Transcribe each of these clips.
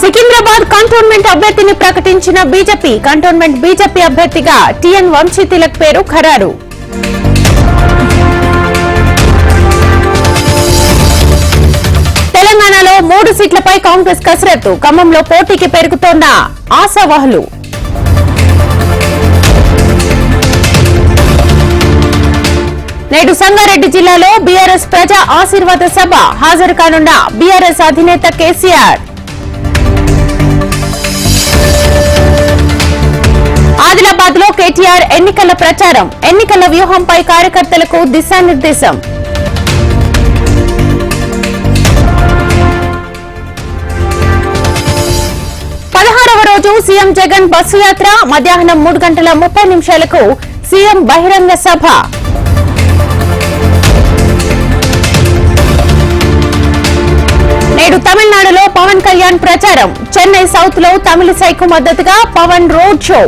Secunderabad cantonment అభ్యర్థిని ప్రకటించిన BJP. Cantonment BJP అభ్యర్థిగా టిఎన్ వంశీ తిలక్ పేరు ఖరారు. తెలంగాణలో 3 సీట్లపై కాంగ్రెస్ కసరత్తు. ఖమ్మంలో పోటీకి పెరుగుతోన్న ఆశావహులు. నేడు సంగారెడ్డి జిల్లాలో బీఆర్ఎస్ ప్రజా ఆశీర్వాద సభ. హాజరు కానున్న బీఆర్ఎస్ అధినేత కేసీఆర్. ఆదిలాబాద్ లో కేటీఆర్ ఎన్నికల ప్రచారం. ఎన్నికల వ్యూహంపై కార్యకర్తలకు దిశానిర్దేశం. రోజు సీఎం జగన్ బస్సు యాత్ర. మధ్యాహ్నం 3:30 సీఎం బహిరంగ సభ. నేడు తమిళనాడులో పవన్ కళ్యాణ్ ప్రచారం. చెన్నై సౌత్ లో తమిళిసైకు మద్దతుగా పవన్ రోడ్ షో.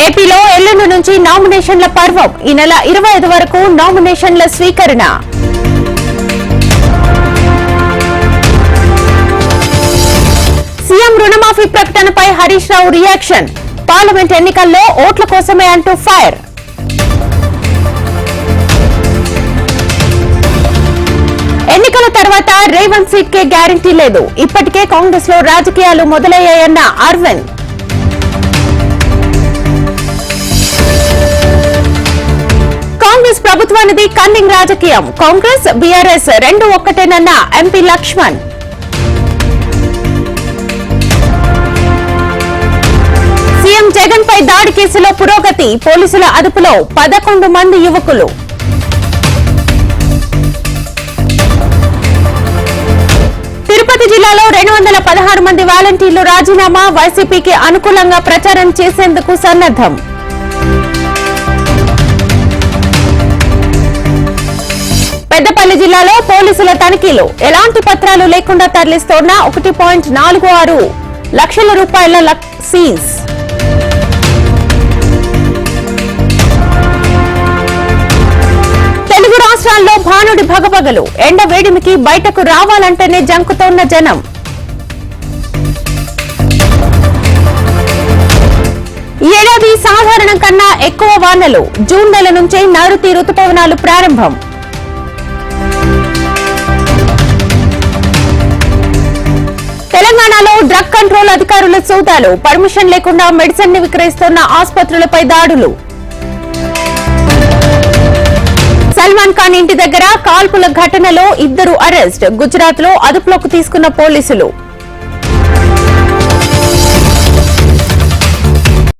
ఏపీలో ఎల్లుండి నుంచి నామినేషన్ల పర్వం. ఈ నెల 25 వరకు నామినేషన్ల స్వీకరణ. సీఎం రుణమాఫీ ప్రకటనపై హరీష్ రావు రియాక్షన్. పార్లమెంట్ ఎన్నికల్లో ఓట్ల కోసమే అంటూ ఫైర్. ఎన్నికల తర్వాత రేవంత్ సీట్ కే గ్యారంటీ లేదు. ఇప్పటికే కాంగ్రెస్ లో రాజకీయాలు మొదలయ్యాయన్న అరవింద్. కాంగ్రెస్ ప్రభుత్వానిది కన్నింగ్ రాజకీయం. కాంగ్రెస్ బీఆర్ఎస్ రెండు ఒక్కటేనన్న ఎంపీ లక్ష్మణ్. సీఎం జగన్ పై దాడి కేసులో పురోగతి. పోలీసుల అదుపులో 11 మంది యువకులు. తిరుపతి జిల్లాలో 216 మంది వాలంటీర్లు రాజీనామా. వైసీపీకి అనుకూలంగా ప్రచారం చేసేందుకు సన్నద్దం. పెద్దపల్లి జిల్లాలో పోలీసుల తనిఖీలు. ఎలాంటి పత్రాలు లేకుండా తరలిస్తోన్న 1.46 లక్షల రూపాయల సీజ్. తెలుగు రాష్ట్రాల్లో భానుడి భగభగలు. ఎండ వేడిమికి బయటకు రావాలంటేనే జంకుతోన్న జనం. ఈ ఏడాది సాధారణం కన్నా ఎక్కువ వానలు. జూన్ నెల నుంచే నైరుతి రుతుపవనాలు ప్రారంభం. తెలంగాణలో డ్రగ్ కంట్రోల్ అధికారుల సోదాలు. పర్మిషన్ లేకుండా మెడిసిన్ ని విక్రయిస్తున్న ఆసుపత్రులపై దాడులు. సల్మాన్ ఖాన్ ఇంటి దగ్గర కాల్పుల ఘటనలో 2 అరెస్ట్. గుజరాత్ లో అదుపులోకి తీసుకున్న పోలీసులు.